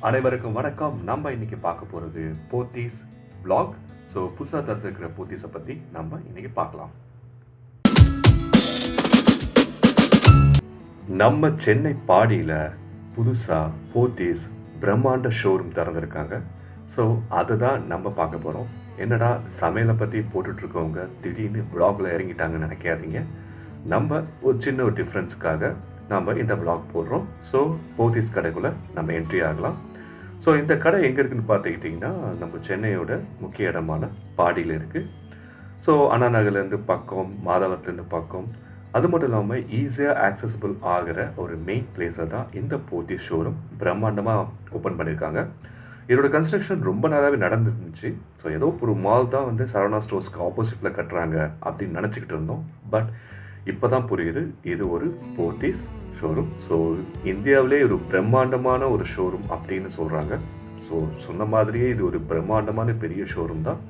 அனைவருக்கும் வணக்கம். நம்ம இன்னைக்கு பார்க்க போறது போத்தீஸ் vlog. ஸோ புதுசாக திறந்துருக்கிற போத்தீஸை பற்றி நம்ம இன்னைக்கு பார்க்கலாம். நம்ம சென்னை பாடியில் புதுசாக போத்தீஸ் பிரம்மாண்ட ஷோரூம் திறந்துருக்காங்க. ஸோ அதுதான் நம்ம பார்க்க போகிறோம். என்னடா சமையலை பற்றி போட்டுட்ருக்கவங்க திடீர்னு vlogல இறங்கிட்டாங்கன்னு நினைக்காதீங்க. நம்ம ஒரு சின்ன ஒரு டிஃப்ரென்ஸுக்காக நம்ம இந்த vlog போடுறோம். ஸோ போத்தீஸ் கடைக்குள்ளே நம்ம என்ட்ரி ஆகலாம். ஸோ இந்த கடை எங்கே இருக்குதுன்னு பார்த்துக்கிட்டிங்கன்னா நம்ம சென்னையோட முக்கிய இடமான பாடியில் இருக்குது. ஸோ அண்ணா நகர்லேருந்து பக்கம், மாதவரத்துலேருந்து பக்கம், அது மட்டும் இல்லாமல் ஈஸியாக ஆக்சசிபிள் ஆகிற ஒரு மெயின் பிளேஸில் தான் இந்த போத்தீஸ் ஷோரூம் பிரம்மாண்டமாக ஓப்பன் பண்ணியிருக்காங்க. இதோட கன்ஸ்ட்ரக்ஷன் ரொம்ப நாளாகவே நடந்துருந்துச்சு. ஸோ ஏதோ ஒரு மால் தான் வந்து சரவணா ஸ்டோர்ஸ்க்கு ஆப்போசிட்டில் கட்டுறாங்க அப்படின்னு நினச்சிக்கிட்டு இருந்தோம். பட் இப்போ தான் புரியுது இது ஒரு போத்தீஸ் ஷோரூம். ஸோ இந்தியாவிலே ஒரு பிரம்மாண்டமான ஒரு ஷோரூம் அப்படின்னு சொல்கிறாங்க. ஸோ சொன்ன மாதிரியே இது ஒரு பிரம்மாண்டமான பெரிய ஷோரூம் தான்.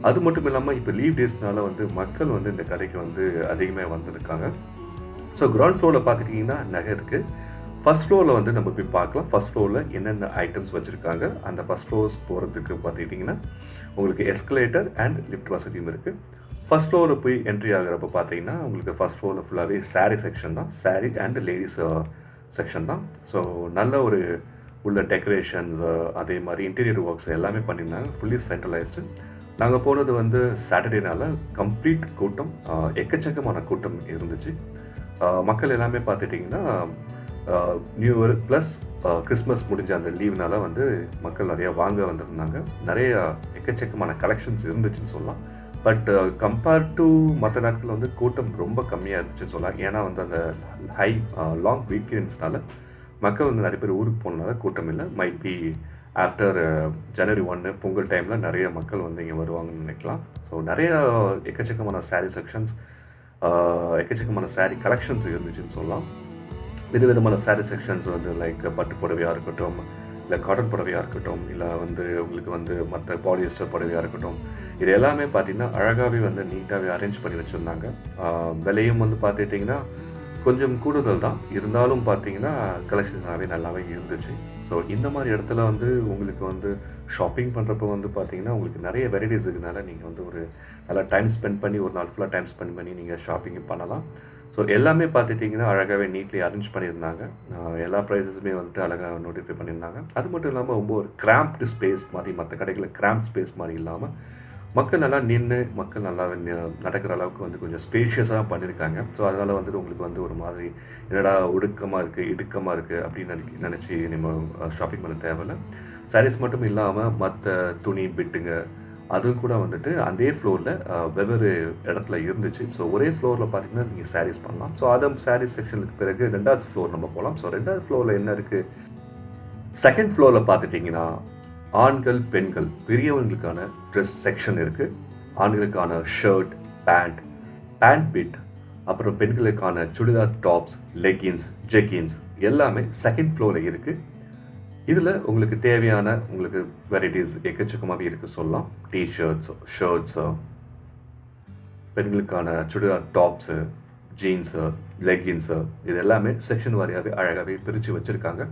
அது மட்டும் இல்லாமல் இப்போ லீவ் டேஸ்னால வந்து மக்கள் வந்து இந்த கடைக்கு வந்து அதிகமாக வந்திருக்காங்க. ஸோ கிரவுண்ட் ஃப்ளோரில் பார்த்துட்டிங்கன்னா நகை இருக்குது. ஃபஸ்ட் ஃப்ளோரில் வந்து நம்ம போய் பார்க்கலாம். ஃபஸ்ட் ஃப்ளோரில் என்னென்ன ஐட்டம்ஸ் வச்சுருக்காங்க. அந்த ஃபஸ்ட் ஃப்ளோர்ஸ் போகிறதுக்கு பார்த்துக்கிட்டிங்கன்னா உங்களுக்கு எஸ்கலேட்டர் அண்ட் லிஃப்ட் வசதியும் இருக்குது. ஃபஸ்ட் ஃப்ளோரில் போய் என்ட்ரி ஆகிறப்ப பார்த்தீங்கன்னா உங்களுக்கு ஃபஸ்ட் ஃப்ளோரில் ஃபுல்லாகவே சாரீ செக்ஷன் தான். சாரீ அண்ட் லேடிஸ் செக்ஷன் தான். ஸோ நல்ல ஒரு உள்ள டெக்கரேஷன்ஸ், அதே மாதிரி இன்டீரியர் ஒர்க்ஸ் எல்லாமே பண்ணியிருந்தாங்க. Fully centralised. நாங்கள் போனது வந்து சாட்டர்டேனால கம்ப்ளீட் கூட்டம், எக்கச்சக்கமான கூட்டம் இருந்துச்சு. மக்கள் எல்லாமே பார்த்துட்டிங்கன்னா நியூ இயர் ப்ளஸ் கிறிஸ்மஸ் முடிஞ்ச அந்த லீவ்னால வந்து மக்கள் நிறையா வாங்க வந்திருந்தாங்க. நிறைய எக்கச்சக்கமான கலெக்ஷன்ஸ் இருந்துச்சுன்னு சொல்லலாம். பட் கம்பேர்ட் டு மற்ற நாட்களில் வந்து கூட்டம் ரொம்ப கம்மியாக இருந்துச்சுன்னு சொல்லலாம். ஏன்னா வந்து அந்த லாங் வீக்கெண்ட்ஸ்னால மக்கள் வந்து நிறைய பேர் ஊருக்கு போனதுனால கூட்டம் இல்லை. மைட் பி ஆஃப்டர் ஜனவரி 1 பொங்கல் டைமில் நிறைய மக்கள் வந்து இங்கே வருவாங்கன்னு நினைக்கலாம். ஸோ நிறைய எக்கச்சக்கமான சாரீ செக்ஷன்ஸ், எக்கச்சக்கமான சாரீ கலெக்ஷன்ஸ் இருந்துச்சுன்னு சொல்லலாம். விதவிதமான சாரீ செக்ஷன்ஸ் வந்து லைக் பட்டு புடவையாக இருக்கட்டும், இல்லை காட்டன் புடவையாக இருக்கட்டும், இல்லை வந்து உங்களுக்கு வந்து மற்ற பாலிஸ்டர் புடவையாக இருக்கட்டும், இது எல்லாமே பார்த்திங்கன்னா அழகாகவே வந்து நீட்டாகவே அரேஞ்ச் பண்ணி வச்சுருந்தாங்க. விலையும் வந்து பார்த்துட்டிங்கன்னா கொஞ்சம் கூடுதல் தான், இருந்தாலும் பார்த்தீங்கன்னா கலெக்ஷன்ஸாகவே நல்லாவே இருந்துச்சு. ஸோ இந்த மாதிரி இடத்துல வந்து உங்களுக்கு வந்து ஷாப்பிங் பண்ணுறப்போ வந்து பார்த்திங்கன்னா உங்களுக்கு நிறைய வெரைட்டிஸ் இருக்கிறதுனால நீங்கள் வந்து ஒரு நல்லா டைம் ஸ்பெண்ட் பண்ணி ஒரு நாள் ஃபுல்லாக டைம் ஸ்பெண்ட் பண்ணி நீங்கள் ஷாப்பிங் பண்ணலாம். ஸோ எல்லாமே பார்த்துட்டிங்கன்னா அழகாகவே நீட்லி அரேஞ்ச் பண்ணியிருந்தாங்க. எல்லா ப்ரைஸஸுமே வந்துட்டு அழகாக நோட்டிஃபை பண்ணியிருந்தாங்க. அது மட்டும் இல்லாமல் ரொம்ப ஒரு கிராம்ப்டு ஸ்பேஸ் மாதிரி, மற்ற கடைகளில் கிராம்ப் ஸ்பேஸ் மாதிரி இல்லாமல் மக்கள் நல்லா நின்று மக்கள் நல்லா நடக்கிற அளவுக்கு வந்து கொஞ்சம் ஸ்பேஷியஸாக பண்ணியிருக்காங்க. ஸோ அதனால் வந்துட்டு உங்களுக்கு வந்து ஒரு மாதிரி என்னடா ஒடுக்கமாக இருக்குது, இடுக்கமாக இருக்குது அப்படின்னு நினச்சி நம்ம ஷாப்பிங் பண்ண தேவையில்லை. சாரீஸ் மட்டும் இல்லாமல் மற்ற துணி பிட்டுங்க அதுவும் கூட வந்துட்டு அதே ஃப்ளோரில் வெவ்வேறு இடத்துல இருந்துச்சு. ஸோ ஒரே ஃப்ளோரில் பார்த்தீங்கன்னா நீங்கள் சாரீஸ் பண்ணலாம். ஸோ அதை சாரீஸ் செக்ஷனுக்கு பிறகு 2வது ஃப்ளோர் நம்ம போகலாம். ஸோ 2வது ஃப்ளோரில் என்ன இருக்குது, செகண்ட் ஃப்ளோரில் பார்த்துட்டிங்கன்னா ஆண்கள் பெண்கள் பெரியவங்களுக்கான ட்ரெஸ் செக்ஷன் இருக்குது. ஆண்களுக்கான ஷர்ட், பேண்ட் பிட், அப்புறம் பெண்களுக்கான சுடிதார் டாப்ஸ், லெகின்ஸ், ஜெகின்ஸ் எல்லாமே செகண்ட் ஃப்ளோரில் இருக்குது. இதில் உங்களுக்கு தேவையான உங்களுக்கு வெரைட்டிஸ் எக்கச்சக்கமாகவே இருக்குது சொல்லலாம். டிஷர்ட்ஸ், ஷர்ட்ஸு, பெண்களுக்கான சுடிதார் டாப்ஸு, ஜீன்ஸு, லெகின்ஸு, இது எல்லாமே செக்ஷன் வாரியாகவே அழகாகவே பிரித்து வச்சுருக்காங்க.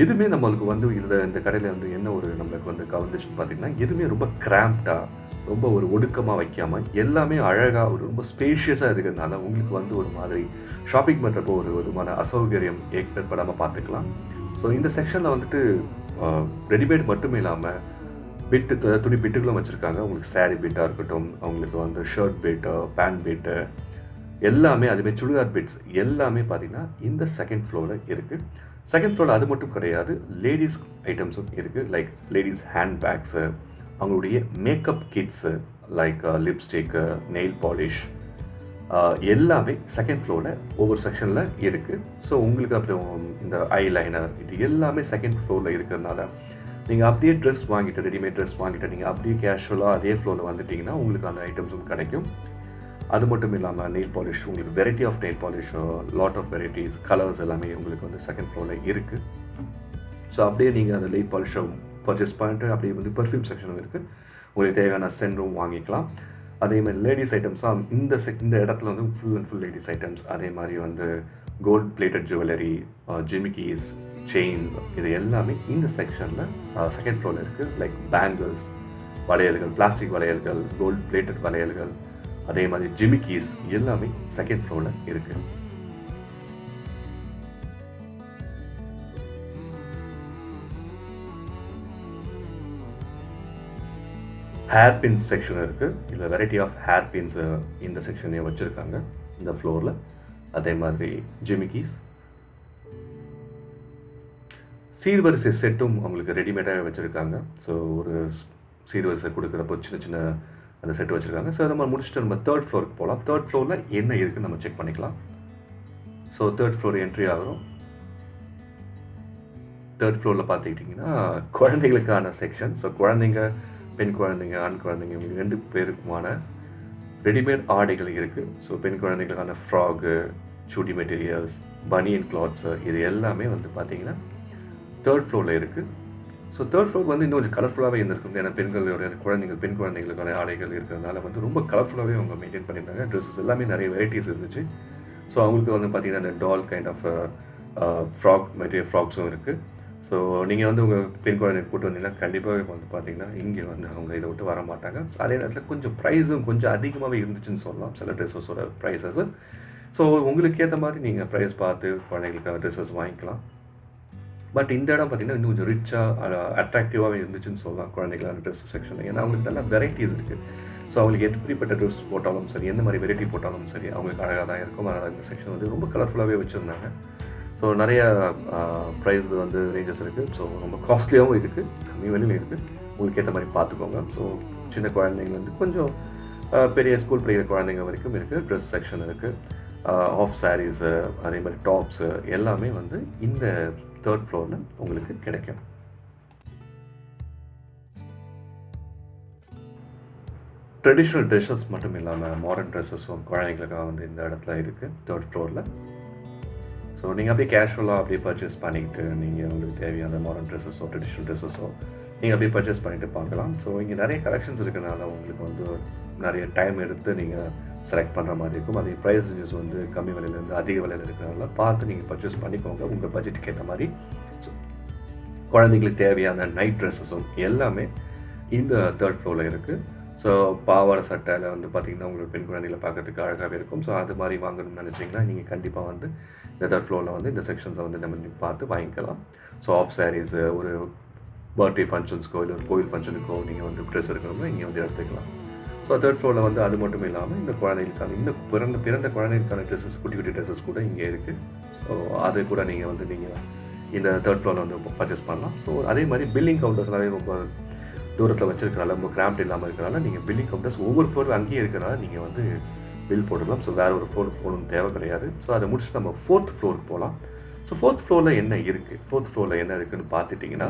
எதுவுமே நம்மளுக்கு வந்து இந்த கடையில் வந்து என்ன ஒரு நம்மளுக்கு வந்து கவர்ந்துச்சுன்னு பார்த்தீங்கன்னா எதுவுமே ரொம்ப கிராம்ப்டாக, ரொம்ப ஒரு ஒடுக்கமாக வைக்காமல் எல்லாமே அழகாக ஒரு ரொம்ப ஸ்பேஷியஸாக இருக்கிறதுனால உங்களுக்கு வந்து ஒரு மாதிரி ஷாப்பிங் பண்ணுறப்போ ஒரு விதமான அசௌகரியம் ஏற்படாமல் பார்த்துக்கலாம். ஸோ இந்த செக்ஷனில் வந்துட்டு ரெடிமேட் மட்டுமே இல்லாமல் துணி பிட்டுகளும் வச்சுருக்காங்க. உங்களுக்கு சாரீ பிட்டாக இருக்கட்டும், அவங்களுக்கு வந்து ஷர்ட் பிட்டு, பேண்ட் பிட்டு எல்லாமே, அதுமாதிரி சுடிதார் பிட்ஸ் எல்லாமே பார்த்திங்கன்னா இந்த செகண்ட் ஃப்ளோரில் இருக்குது. செகண்ட் ஃப்ளோரில் அது மட்டும் கிடையாது, லேடிஸ் ஐட்டம்ஸும் இருக்குது. லைக் லேடிஸ் ஹேண்ட் பேக்ஸு, அவங்களுடைய makeup kids like lipstick, nail polish எல்லாமே செகண்ட் ஃப்ளோரில் ஒவ்வொரு செக்ஷனில் இருக்குது. ஸோ உங்களுக்கு அப்புறம் இந்த ஐலைனர் இது எல்லாமே செகண்ட் ஃப்ளோரில் இருக்கிறதுனால நீங்கள் அப்படியே ட்ரெஸ் வாங்கிட்டு, ரெடிமேட் ட்ரெஸ் வாங்கிட்டு நீங்கள் அப்படியே கேஷுவலாக அதே ஃப்ளோரில் வந்துட்டிங்கன்னா உங்களுக்கு அந்த ஐட்டம்ஸும் கிடைக்கும். அது மட்டும் இல்லாமல் நெயில் பாலிஷ், உங்களுக்கு variety of nail polish, lot of varieties, colours எல்லாமே உங்களுக்கு வந்து செகண்ட் ஃப்ளோரில் இருக்குது. ஸோ அப்படியே நீங்கள் அந்த நெயில் பாலிஷை பர்ச்சேஸ் பண்ணிட்டு அப்படியே வந்து பர்ஃப்யூம் செக்ஷனும் இருக்குது. உங்களுக்கு தேவையான சென்ட்டும் வாங்கிக்கலாம். அதே மாதிரி லேடிஸ் ஐட்டம்ஸ்லாம் இந்த இடத்துல வந்து full and full ladies items. அதே மாதிரி வந்து கோல்ட் பிளேட்டட் ஜுவல்லரி, ஜிமிக்கீஸ், செயின்ஸ், இது எல்லாமே இந்த செக்ஷனில் செகண்ட் ஃப்ளோரில் இருக்குது. லைக் பேங்கிள்ஸ், வளையல்கள், பிளாஸ்டிக் வளையல்கள், கோல்ட் பிளேட்டட் வளையல்கள், அதே மாதிரி ஜிமிக்கீஸ் எல்லாமே செகண்ட் ஃப்ளோரில் இருக்குது. ஹேர் பின்ஸ் செக்ஷன் இருக்குது. இதில் வெரைட்டி ஆஃப் ஹேர் பின்ஸ் இந்த செக்ஷனையும் வச்சுருக்காங்க இந்த ஃப்ளோரில். அதே மாதிரி ஜிமிக்கீஸ், சீர்வரிசை செட்டும் அவங்களுக்கு ரெடிமேடாக வச்சுருக்காங்க. ஸோ ஒரு சீர்வரிசை கொடுக்குறப்போ சின்ன சின்ன அந்த செட்டு வச்சுருக்காங்க. ஸோ நம்ம முடிச்சுட்டு நம்ம தேர்ட் ஃப்ளோருக்கு போகலாம். தேர்ட் ஃப்ளோரில் என்ன இருக்குதுன்னு நம்ம செக் பண்ணிக்கலாம். ஸோ தேர்ட் ஃப்ளோர் என்ட்ரி ஆகிறோம். தேர்ட் ஃப்ளோரில் பார்த்துக்கிட்டிங்கன்னா குழந்தைகளுக்கான செக்ஷன். ஸோ குழந்தைங்க, பெண் குழந்தைங்க, ஆண் குழந்தைங்க, இவங்க 2 பேருக்குமான ரெடிமேட் ஆடைகள் இருக்குது. ஸோ பெண் குழந்தைங்களுக்கான ஃப்ராகு, சூட்டி மெட்டீரியல்ஸ், பனியன் கிளாத்ஸு, இது எல்லாமே வந்து பார்த்திங்கன்னா தேர்ட் ஃப்ளோரில் இருக்குது. ஸோ தேர்ட் ஃப்ளோர் வந்து இன்னும் கொஞ்சம் கலர்ஃபுல்லாகவே இருந்திருக்கும். ஏன்னா பெண் குழந்தைங்களுக்கான ஆடைகள் இருக்கிறதுனால வந்து ரொம்ப கலர்ஃபுல்லாகவே அவங்க மெயின்டைன் பண்ணியிருந்தாங்க. ட்ரெஸ்ஸஸ் எல்லாமே நிறைய வெரைட்டிஸ் இருந்துச்சு. ஸோ அவங்களுக்கு வந்து பார்த்திங்கன்னா இந்த டால் கைண்ட் ஆஃப் ஃப்ராக் மெட்டீரியல் ஃப்ராக்ஸும் இருக்குது. ஸோ நீங்கள் வந்து உங்கள் பெண் குழந்தைங்க கூட்டு வந்தீங்கன்னா கண்டிப்பாக வந்து பார்த்தீங்கன்னா இங்கே வந்து அவங்க இதை விட்டு வர மாட்டாங்க. அதே நேரத்தில் கொஞ்சம் ப்ரைஸும் கொஞ்சம் அதிகமாகவே இருந்துச்சுன்னு சொல்லலாம் சில ட்ரெஸ்ஸஸோட ப்ரைஸஸ். ஸோ உங்களுக்கு ஏற்ற மாதிரி நீங்கள் ப்ரைஸ் பார்த்து குழந்தைங்களுக்கான ட்ரெஸ்ஸஸ் வாங்கிக்கலாம். பட் இந்த இடம் பார்த்திங்கன்னா இன்னும் கொஞ்சம் ரிச்சாக அட்ராக்டிவாகவே இருந்துச்சுன்னு சொல்லலாம் குழந்தைங்களான ட்ரெஸ் செக்ஷனில். ஏன்னா அவங்களுக்கு நல்லா வெரைட்டிஸ் இருக்குது. ஸோ அவங்களுக்கு எப்படிப்பட்ட ட்ரெஸ் போட்டாலும் சரி, எந்த மாதிரி வெரைட்டி போட்டாலும் சரி, அவங்களுக்கு அழகாக தான் இருக்கும். அதனால் இந்த செக்ஷன் வந்து ரொம்ப கலர்ஃபுல்லாகவே வச்சுருந்தாங்க. ஸோ நிறையா ப்ரைஸ் வந்து ரேஞ்சஸ் இருக்குது. ஸோ ரொம்ப காஸ்ட்லியாகவும் இருக்குது, கம்மி விலையிலும் இருக்குது. உங்களுக்கு ஏற்ற மாதிரி பார்த்துக்கோங்க. ஸோ சின்ன குழந்தைங்க வந்து கொஞ்சம் பெரிய ஸ்கூல் படிக்கிற குழந்தைங்க வரைக்கும் இருக்குது. ட்ரெஸ் செக்ஷன் இருக்குது. ஆஃப் சாரீஸு, அதே மாதிரி டாப்ஸு எல்லாமே வந்து இந்த தேர்ட் ஃப்ளோரில் உங்களுக்கு கிடைக்கும். ட்ரெடிஷ்னல் ட்ரெஸ்ஸஸ் மட்டும் இல்லாமல் மாடர்ன் ட்ரெஸ்ஸஸும் குழந்தைங்களுக்காக வந்து இந்த இடத்துல இருக்குது தேர்ட் ஃப்ளோரில். ஸோ நீங்கள் அப்படியே கேஷுவலாக அப்படியே பர்ச்சேஸ் பண்ணிக்கிட்டு நீங்கள் உங்களுக்கு தேவையான மாடர்ன் ட்ரெஸ்ஸஸோ ட்ரெடிஷ்னல் ட்ரெஸ்ஸஸோ நீங்கள் அப்படியே பர்ச்சேஸ் பண்ணிவிட்டு பார்க்கலாம். ஸோ இங்கே நிறைய கலெக்ஷன்ஸ் இருக்கிறனால உங்களுக்கு வந்து நிறைய டைம் எடுத்து நீங்கள் செலக்ட் பண்ணுற மாதிரி இருக்கும். அதே ப்ரைஸ் ரேஞ்சஸ் வந்து கம்மி விலையிலேருந்து அதிக விலையில் இருக்கிறனால பார்த்து நீங்கள் பர்ச்சேஸ் பண்ணிக்கோங்க உங்கள் பட்ஜெட்டுக்கு ஏற்ற மாதிரி. ஸோ குழந்தைங்களுக்கு தேவையான நைட் ட்ரெஸ்ஸஸும் எல்லாமே இந்த தேர்ட் ஃப்ளோரில் இருக்குது. ஸோ பாவாடை சட்டையில் வந்து பார்த்திங்கன்னா உங்களுக்கு பெண் குழந்தைகளை பார்க்கறதுக்கு அழகாகவே இருக்கும். ஸோ அது மாதிரி வாங்கணும்னு நினச்சிங்கன்னா நீங்கள் கண்டிப்பாக வந்து இந்த தேர்ட் ஃப்ளோரில் வந்து இந்த செக்ஷன்ஸை வந்து நம்ம பார்த்து வாங்கிக்கலாம். ஸோ ஆஃப் சாரீஸு, ஒரு பர்த்டே ஃபங்க்ஷன்ஸ்க்கோ இல்லை ஒரு கோயில் ஃபங்க்ஷனுக்கோ நீங்கள் வந்து ட்ரெஸ் எடுக்கணும்னா இங்கே வந்து எடுத்துக்கலாம். ஸோ தேர்ட் ஃப்ளோரில் வந்து அது மட்டும் இல்லாமல் இந்த குழந்தைகளுக்கான இந்த பிறந்த குழந்தைகளுக்கான ட்ரெஸ்ஸஸ், குட்டி குட்டி ட்ரெஸ்ஸஸ் கூட இங்கே இருக்குது. ஸோ அது கூட நீங்கள் இந்த தேர்ட் ஃப்ளோரில் வந்து பர்ச்சேஸ் பண்ணலாம். ஸோ அதே மாதிரி பில்லிங் கவுண்டர்ஸ்னாலே ரொம்ப தூரத்தில் வச்சுருக்கனால ரொம்ப கிராம்ப்ட் இல்லாமல் இருக்கிறனால நீங்கள் பில்லிங் கவுண்டர்ஸ் ஒவ்வொரு ஃப்ளோர் அங்கேயே இருக்கிறனால நீங்கள் வந்து பில் போட்டுக்கலாம். ஸோ வேறு ஒரு ஃப்ளோருக்கு போகணும்னு தேவை கிடையாது. ஸோ அதை முடிச்சுட்டு நம்ம ஃபோர்த் ஃப்ளோருக்கு போகலாம். ஸோ ஃபோர்த் ஃப்ளோரில் என்ன இருக்குது, ஃபோர்த் ஃப்ளோரில் என்ன இருக்குதுன்னு பார்த்துட்டிங்கன்னா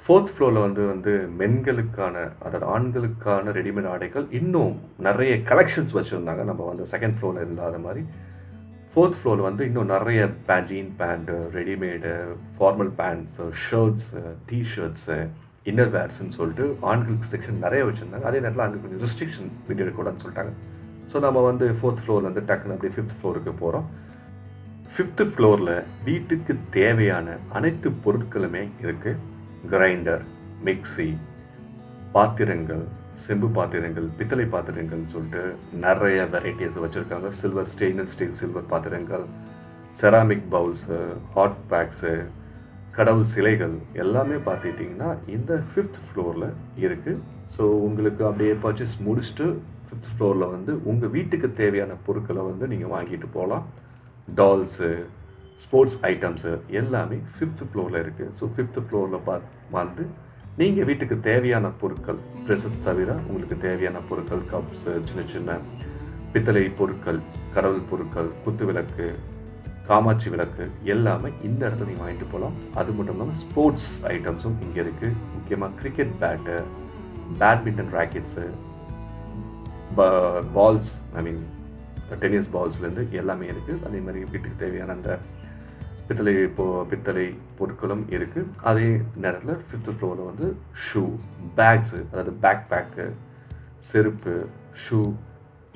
ஃபோர்த் ஃப்ளோரில் வந்து மென்களுக்கான, அதாவது ஆண்களுக்கான ரெடிமேட் ஆடைகள் இன்னும் நிறைய கலெக்ஷன்ஸ் வச்சுருந்தாங்க. நம்ம வந்து செகண்ட் ஃப்ளோரில் இல்லாத மாதிரி ஃபோர்த் ஃப்ளோரில் வந்து இன்னும் நிறைய jean pant, readymade, formal pants, shirts, T-shirts, inner வேர்ஸ்ன்னு சொல்லிட்டு ஆண்களுக்கு செக்ஷன் நிறைய வச்சுருந்தாங்க. அதே நேரத்தில் அங்கே கொஞ்சம் ரெஸ்ட்ரிக்ஷன் விட்டுக்கூடாதுன்னு சொல்லிட்டாங்க. ஸோ நம்ம வந்து ஃபோர்த் ஃப்ளோரில் வந்து டக்குன்னு அப்படியே ஃபிஃப்த் ஃப்ளோருக்கு போகிறோம். ஃபிஃப்த்து ஃப்ளோரில் வீட்டுக்கு தேவையான அனைத்து பொருட்களுமே இருக்குது. கிரைண்டர், மிக்சி, பாத்திரங்கள், செம்பு பாத்திரங்கள், பித்தளை பாத்திரங்கள் சொல்லிட்டு நிறைய வெரைட்டிஸ் வச்சுருக்காங்க. சில்வர், ஸ்டெயின்லெஸ் ஸ்டீல் சில்வர் பாத்திரங்கள், செராமிக் பவுல்ஸு, ஹாட் பேக்ஸு, கடவுள் சிலைகள் எல்லாமே பார்த்துட்டிங்கன்னா இந்த ஃபிஃப்த் ஃப்ளோரில் இருக்குது. ஸோ உங்களுக்கு அப்படியே பர்ச்சேஸ் முடிச்சுட்டு ஃபிஃப்த் ஃப்ளோரில் வந்து உங்கள் வீட்டுக்கு தேவையான பொருட்களை வந்து நீங்கள் வாங்கிட்டு போகலாம். டால்ஸு, ஸ்போர்ட்ஸ் ஐட்டம்ஸு எல்லாமே ஃபிஃப்த் ஃப்ளோரில் இருக்குது. ஸோ ஃபிஃப்த் ஃப்ளோரில் வந்து நீங்கள் வீட்டுக்கு தேவையான பொருட்கள், ட்ரெஸ்ஸஸ் தவிர உங்களுக்கு தேவையான பொருட்கள், கப்ஸு, சின்ன சின்ன பித்தளை பொருட்கள், கடவுள் பொருட்கள், குத்து விளக்கு, காமாட்சி விளக்கு எல்லாமே இந்த இடத்துல நீங்கள் வாங்கிட்டு போகலாம். அது மட்டும் இல்லாமல் ஸ்போர்ட்ஸ் ஐட்டம்ஸும் இங்கே இருக்குது. முக்கியமாக cricket bat, badminton rackets, balls, tennis பால்ஸ்லேருந்து எல்லாமே இருக்குது. அதே மாதிரி வீட்டுக்கு தேவையான அந்த பித்தளை பொருட்களும் இருக்குது. அதே நேரத்தில் 5th ஃப்ளோரில் வந்து ஷூ, பேக்ஸு, அதாவது பேக் பேக்கு, செருப்பு, ஷூ,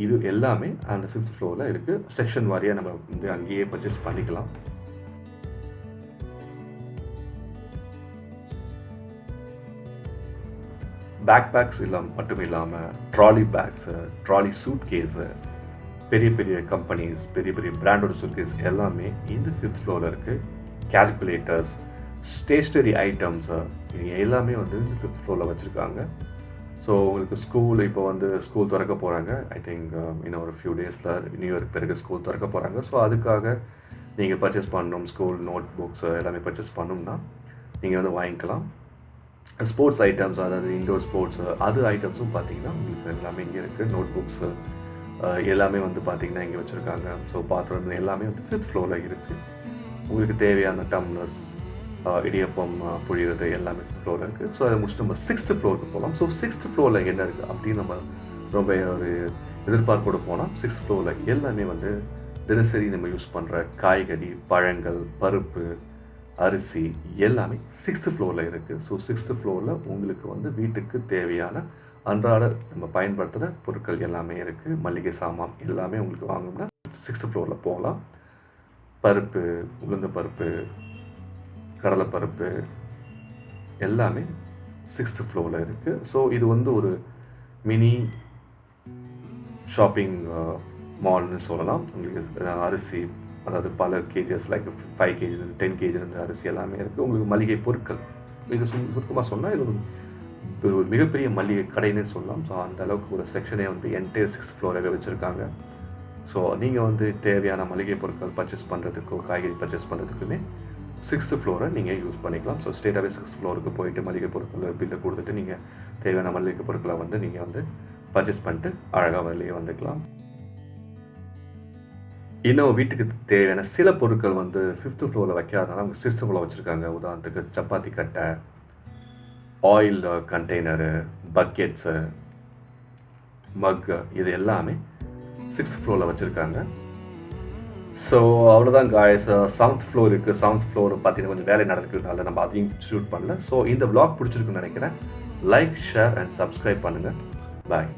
இது எல்லாமே அந்த 5th ஃப்ளோரில் இருக்குது. செக்ஷன் வாரியாக நம்ம வந்து அங்கேயே பர்ச்சேஸ் பண்ணிக்கலாம். பேக் பேக்ஸ் மட்டும் இல்லாமல் trolley bags, trolley suitcase, பெரிய பெரிய கம்பெனிஸ், பெரிய பெரிய பிராண்டோட சூட் கேஸ் எல்லாமே இந்த 5th ஃப்ளோரில் இருக்குது. கேல்குலேட்டர்ஸ், ஸ்டேஷ்னரி ஐட்டம்ஸு, இது எல்லாமே வந்து இந்த 5th ஃப்ளோரில் வச்சுருக்காங்க. ஸோ உங்களுக்கு ஸ்கூல் திறக்க போகிறாங்க. ஐ திங்க் இன்னும் ஒரு ஃபியூ டேஸில் நியூ இயர்க்கு பிறகு ஸ்கூல் திறக்க போகிறாங்க. ஸோ அதுக்காக நீங்கள் பர்ச்சேஸ் பண்ணணும், ஸ்கூல் நோட் புக்ஸ் எல்லாமே பர்ச்சேஸ் பண்ணணும்னா நீங்கள் வந்து வாங்கிக்கலாம். ஸ்போர்ட்ஸ் ஐட்டம்ஸ், அதாவது இண்டோர் ஸ்போர்ட்ஸு, அது ஐட்டம்ஸும் பார்த்தீங்கன்னா உங்களுக்கு எல்லாமே இங்கே இருக்குது. நோட் புக்ஸு எல்லாமே வந்து பார்த்தீங்கன்னா இங்கே வச்சுருக்காங்க. ஸோ பாத்திரம் எல்லாமே வந்து 5th ஃப்ளோரில் இருக்குது. உங்களுக்கு தேவையான டம்ளர்ஸ், இடியப்பம் புழியிறது எல்லாமே 5th ஃப்ளோரில் இருக்குது. ஸோ அதை முடிச்சுட்டு நம்ம 6th ஃப்ளோருக்கு போகலாம். ஸோ 6th ஃப்ளோரில் என்ன இருக்குது அப்படின்னு நம்ம ரொம்ப ஒரு எதிர்பார்ப்போடு போனால் 6th ஃப்ளோரில் எல்லாமே வந்து தினசரி நம்ம யூஸ் பண்ணுற காய்கறி, பழங்கள், பருப்பு, அரிசி எல்லாமே 6th ஃப்ளோரில் இருக்குது. ஸோ 6th ஃப்ளோரில் உங்களுக்கு வந்து வீட்டுக்கு தேவையான அன்றாட நம்ம பயன்படுத்துகிற பொருட்கள் எல்லாமே இருக்குது. மளிகை சாமான் எல்லாமே உங்களுக்கு வாங்கணும்னா 6th ஃப்ளோரில் போகலாம். பருப்பு, உளுந்த பருப்பு, கடலைப்பருப்பு எல்லாமே 6th ஃப்ளோரில் இருக்குது. ஸோ இது வந்து ஒரு மினி ஷாப்பிங் மால்னு சொல்லலாம். உங்களுக்கு அரிசி, அதாவது பல கேஜஸ், லைக் 5 kg 10 kg அரிசி எல்லாமே இருக்குது. உங்களுக்கு மளிகை பொருட்கள், இது சுருக்கமாக சொன்னால் இது ஒரு மிகப்பெரிய மளிகை கடைன்னு சொல்லலாம். ஸோ அந்த அளவுக்கு ஒரு செக்ஷனே வந்து என்டையர் 6th ஃப்ளோரில் வச்சுருக்காங்க. ஸோ நீங்கள் வந்து தேவையான மளிகை பொருட்கள் பர்ச்சேஸ் பண்ணுறதுக்கோ, காய்கறி பர்ச்சேஸ் பண்ணுறதுக்குமே 6th ஃப்ளோரை நீங்கள் யூஸ் பண்ணிக்கலாம். ஸோ ஸ்ட்ரெயிட்டாகவே 6th ஃப்ளோருக்கு போயிட்டு மளிகை பொருட்கள் பில்லை கொடுத்துட்டு நீங்கள் தேவையான மளிகை பொருட்களை வந்து நீங்கள் வந்து பர்ச்சேஸ் பண்ணிட்டு அழகாக வெளியே வந்துக்கலாம். இன்னும் வீட்டுக்கு தேவையான சில பொருட்கள் வந்து 5th ஃப்ளோரில் வைக்காதனால அவங்க 6th ஃப்ளோரில் வச்சுருக்காங்க. உதாரணத்துக்கு சப்பாத்தி கட்டை, ஆயில் கண்டெய்னரு, பக்கெட்ஸு, மக்கு, இது எல்லாமே 6th ஃப்ளோரில் வச்சுருக்காங்க. ஸோ அவ்வளோதான் காய்ஸ். 7th ஃப்ளோர் இருக்குது. 7th ஃப்ளோர் பார்த்தீங்கன்னா கொஞ்சம் வேலை நடக்கிறதுனால நம்ம அதையும் ஷூட் பண்ணல. ஸோ இந்த vlog பிடிச்சிருக்குன்னு நினைக்கிறேன். லைக், ஷேர் அண்ட் சப்ஸ்கிரைப் பண்ணுங்கள். பாய்.